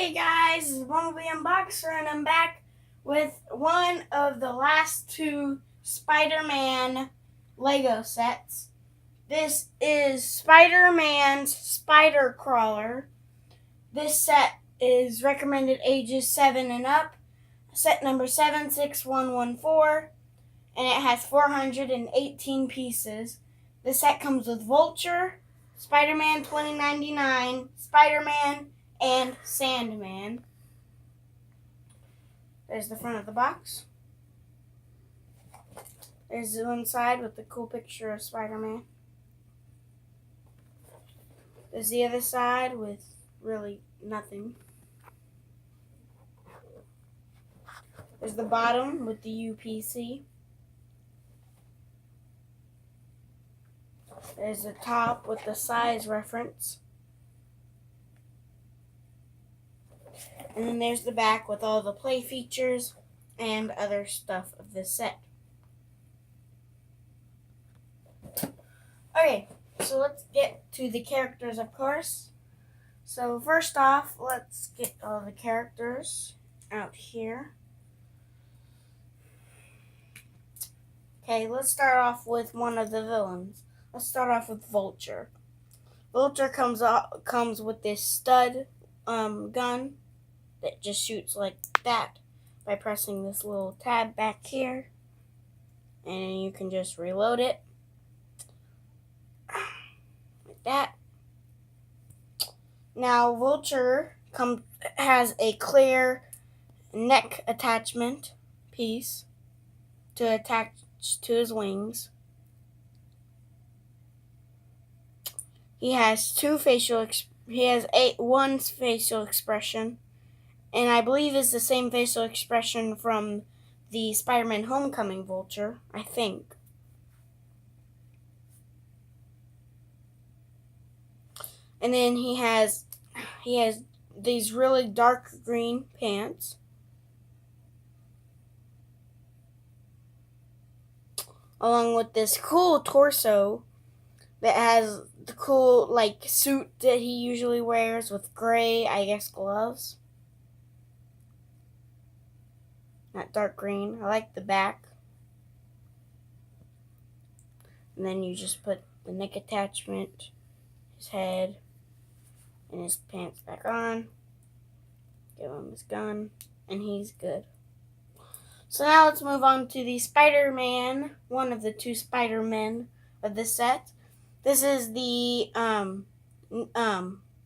Hey guys, this is Bumblebee Unboxer, and I'm back with one of the last two Spider-Man Lego sets. This is Spider-Man's Spider Crawler. This set is recommended ages 7 and up, set number 76114, and it has 418 pieces. The set comes with Vulture, Spider-Man 2099, Spider-Man, and Sandman. There's the front of the box. There's the one side with the cool picture of Spider-Man. There's the other side with really nothing. There's the bottom with the UPC. There's the top with the size reference. And then there's the back with all the play features and other stuff of this set. Okay, so let's get to the characters, of course. So first off, let's get all the characters out here. Okay, let's start off with one of the villains. Let's start off with Vulture. Vulture comes with this stud gun that just shoots like that by pressing this little tab back here, and you can just reload it like that. Now Vulture has a clear neck attachment piece to attach to his wings. He has one facial expression, and I believe is the same facial expression from the Spider-Man Homecoming Vulture, I think. And then he has these really dark green pants. Along with this cool torso that has the cool suit that he usually wears with gray, I guess, gloves. Not dark green. I like the back. And then you just put the neck attachment, his head, and his pants back on. Give him his gun, and he's good. So now let's move on to the Spider-Man, one of the two Spider-Men of the set. This is the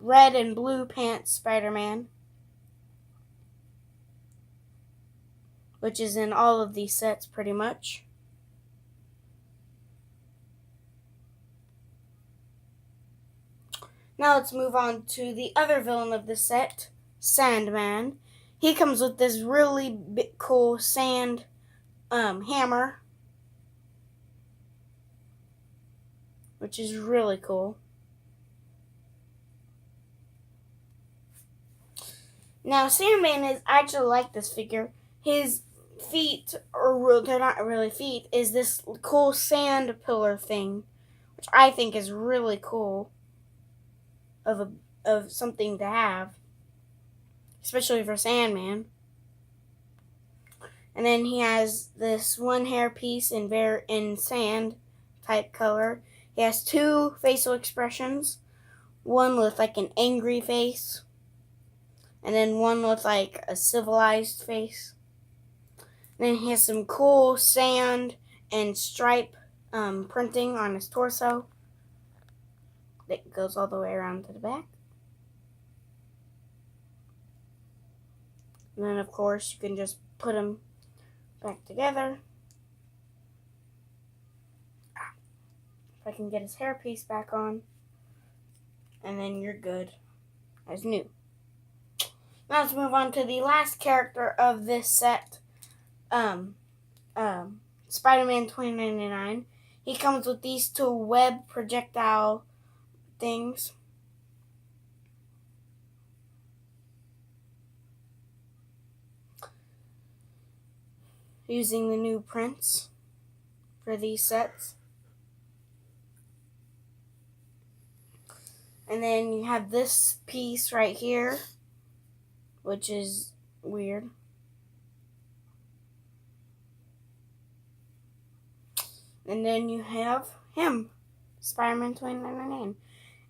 red and blue pants Spider-Man, which is in all of these sets pretty much. Now let's move on to the other villain of the set, Sandman. He comes with this really cool sand hammer, which is really cool. Now Sandman I actually like this figure. His feet, they're not really feet, is this cool sand pillar thing, which I think is really cool of something to have, especially for Sandman. And then he has this one hair piece in sand type color. He has two facial expressions, one with like an angry face, and then one with like a civilized face. And then he has some cool sand and stripe printing on his torso that goes all the way around to the back. And then, of course, you can just put them back together. If I can get his hairpiece back on, and then you're good as new. Now let's move on to the last character of this set, Spider-Man 2099. He comes with these two web projectile things. Using the new prints for these sets. And then you have this piece right here which is weird. And then you have him, Spider-Man 2099.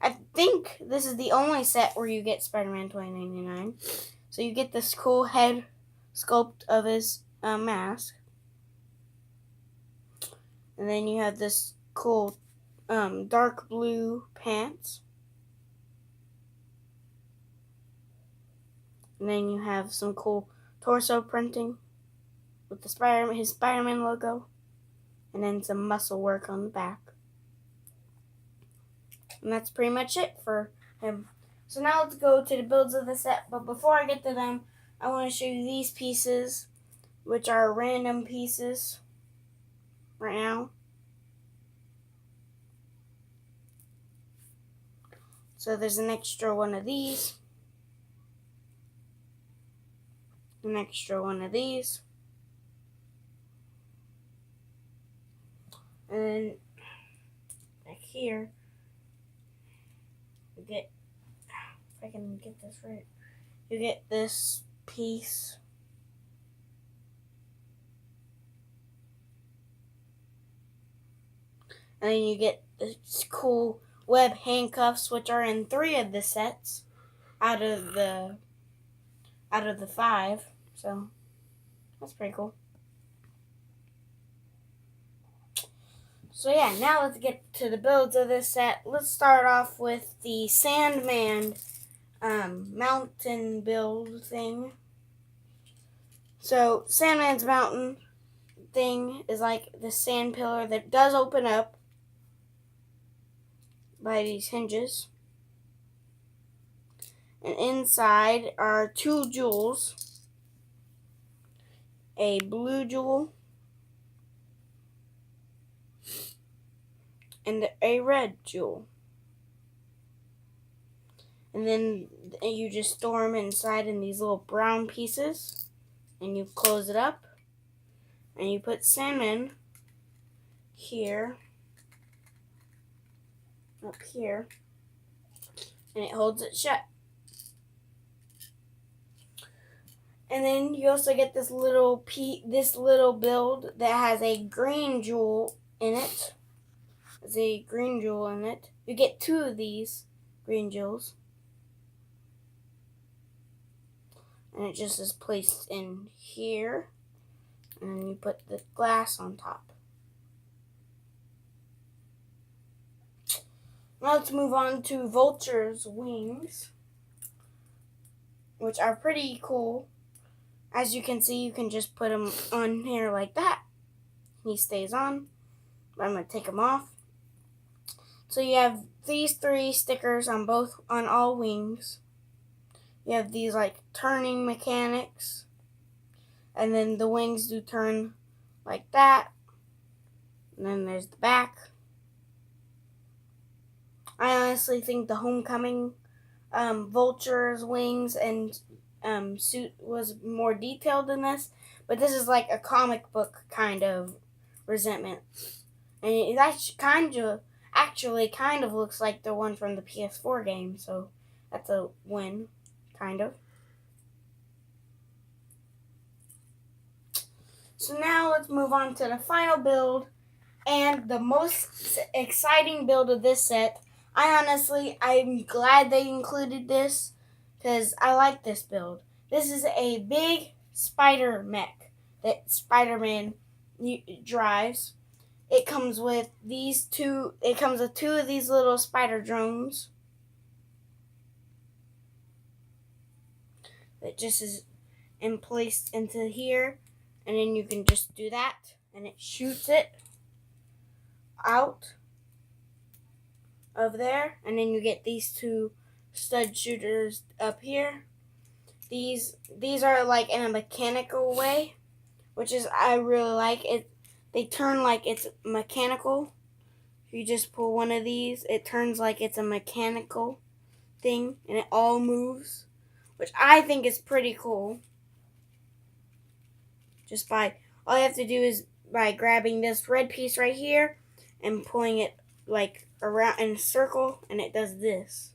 I think this is the only set where you get Spider-Man 2099. So you get this cool head sculpt of his mask. And then you have this cool dark blue pants. And then you have some cool torso printing with the his Spider-Man logo. And then some muscle work on the back. And that's pretty much it for him. So now let's go to the builds of the set. But before I get to them, I want to show you these pieces, which are random pieces right now. So there's an extra one of these. An extra one of these. And then back here, you get, if I can get this right, you get this piece. And then you get this cool web handcuffs, which are in 3 of the sets out of the 5. So that's pretty cool. So yeah, now let's get to the builds of this set. Let's start off with the Sandman mountain build thing. So Sandman's mountain thing is like the sand pillar that does open up by these hinges. And inside are 2 jewels. A blue jewel and a red jewel. And then you just store them inside in these little brown pieces. And you close it up. And you put Sandman here. Up here. And it holds it shut. And then you also get this little build that has a green jewel in it. There's a green jewel in it. You get 2 of these green jewels. And it just is placed in here. And then you put the glass on top. Now let's move on to Vulture's wings, which are pretty cool. As you can see, you can just put him on here like that. He stays on. But I'm going to take him off. So you have these 3 stickers on all wings. You have these like turning mechanics. And then the wings do turn like that. And then there's the back. I honestly think the Homecoming Vulture's wings and suit was more detailed than this. But this is like a comic book kind of resentment. And it actually kind of looks like the one from the PS4 game. So that's a win, kind of. So now let's move on to the final build and the most exciting build of this set. I'm glad they included this because I like this build. This is a big spider mech that Spider-Man drives. It comes with 2 of these little spider drones. That just is placed into here. And then you can just do that. And it shoots it out of there. And then you get these 2 stud shooters up here. These are like in a mechanical way, which is I really like it. They turn like it's mechanical. If you just pull one of these, it turns like it's a mechanical thing, and it all moves, which I think is pretty cool. All you have to do is by grabbing this red piece right here and pulling it like around in a circle, and it does this.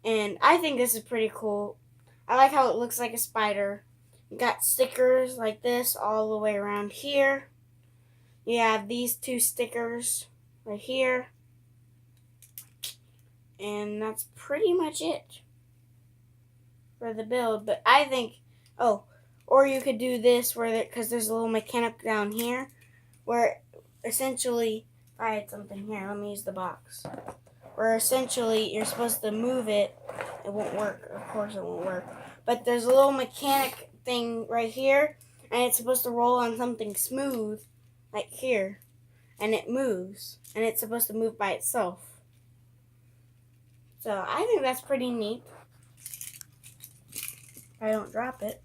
And I think this is pretty cool. I like how it looks like a spider. You got stickers like this all the way around here. You have these two stickers right here. And that's pretty much it for the build. But I think, or you could do this because there's a little mechanic down here where essentially, if I had something here, let me use the box. Where essentially you're supposed to move it. It won't work. Of course it won't work. But there's a little mechanic thing right here, and it's supposed to roll on something smooth, like here, and it moves, and it's supposed to move by itself. So I think that's pretty neat. I don't drop it.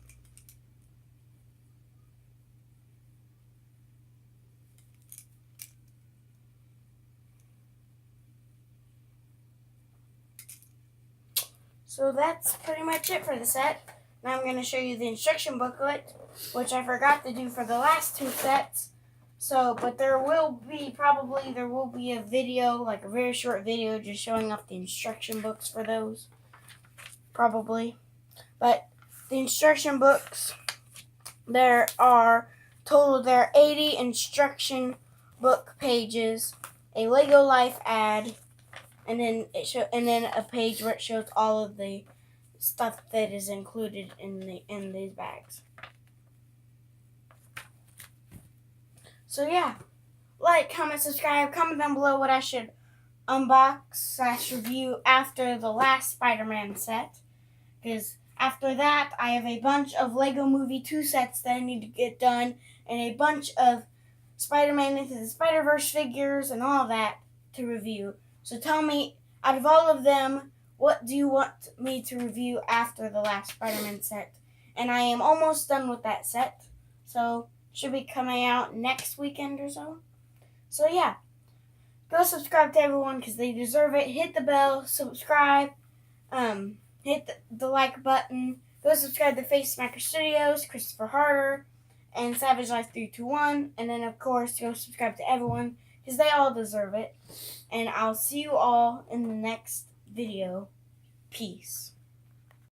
So that's pretty much it for the set. Now I'm going to show you the instruction booklet, which I forgot to do for the last two sets. But there will be a video, like a very short video, just showing off the instruction books for those. Probably. But the instruction books, there are 80 instruction book pages, a Lego Life ad, and then a page where it shows all of the stuff that is included in these bags. So yeah, like, comment, subscribe, comment down below what I should unbox/review after the last Spider-Man set, because after that I have a bunch of Lego Movie 2 sets that I need to get done, and a bunch of Spider-Man Into the Spider-Verse figures and all that to review. So tell me, out of all of them, what do you want me to review after the last Spider-Man set? And I am almost done with that set, so should be coming out next weekend or so. So yeah, go subscribe to everyone because they deserve it. Hit the bell, subscribe, hit the like button. Go subscribe to Face Smacker Studios, Christopher Harder, and Savage Life 321. And then, of course, go subscribe to everyone because they all deserve it. And I'll see you all in the next video. Peace.